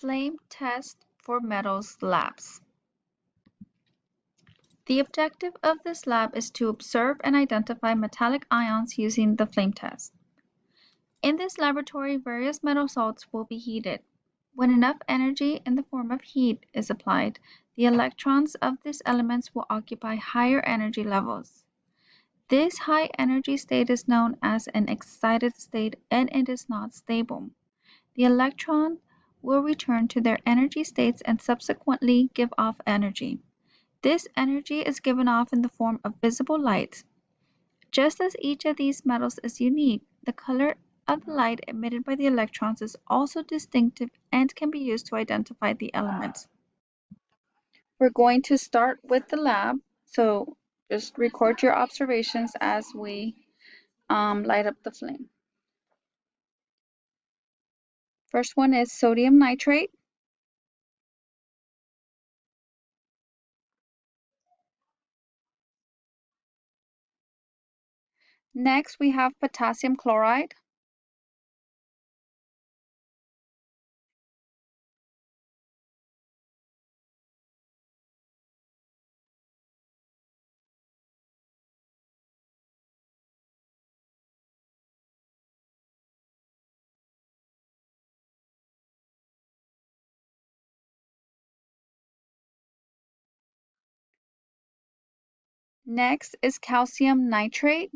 Flame test for metals labs. The objective of this lab is to observe and identify metallic ions using the flame test. In this laboratory, various metal salts will be heated. When enough energy in the form of heat is applied, the electrons of these elements will occupy higher energy levels. This high energy state is known as an excited state and it is not stable. The electrons will return to their energy states and subsequently give off energy. This energy is given off in the form of visible light. Just as each of these metals is unique, the color of the light emitted by the electrons is also distinctive and can be used to identify the elements. We're going to start with the lab, so just record your observations as we light up the flame. First one is sodium nitrate. Next, we have potassium chloride. Next is calcium nitrate.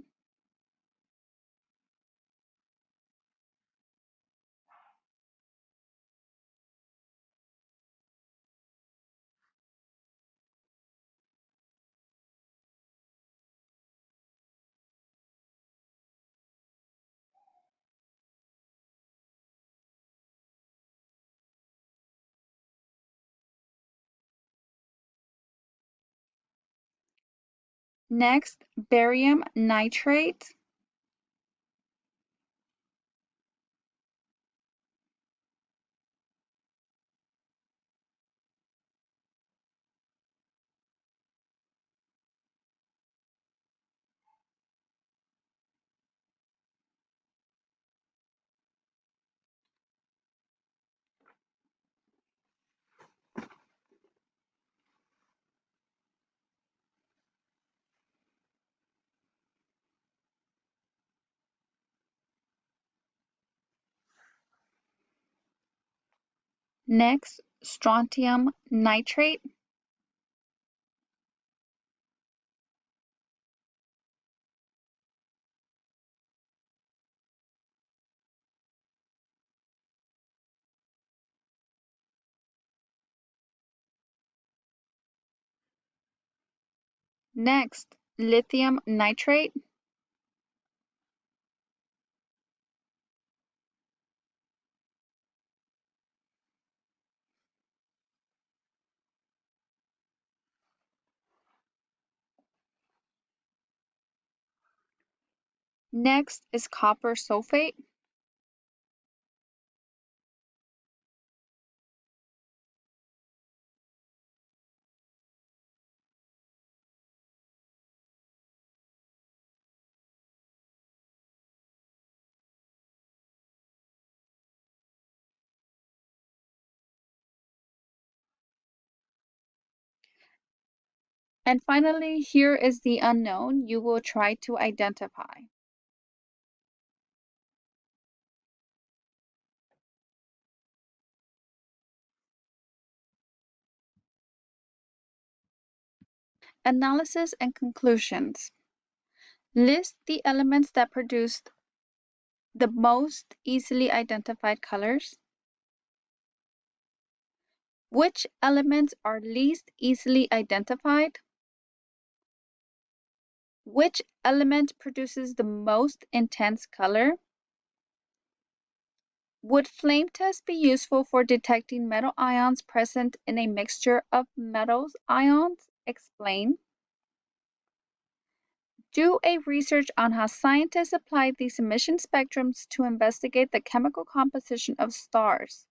Next, barium nitrate. Next, strontium nitrate. Next, lithium nitrate. Next is copper sulfate. And finally, here is the unknown you will try to identify. Analysis and conclusions. List the elements that produced the most easily identified colors. Which elements are least easily identified? Which element produces the most intense color? Would flame tests be useful for detecting metal ions present in a mixture of metals ions? Explain. Do a research on how scientists apply these emission spectrums to investigate the chemical composition of stars.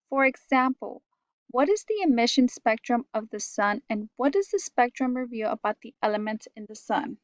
For example, what is the emission spectrum of the sun and what does the spectrum reveal about the elements in the sun?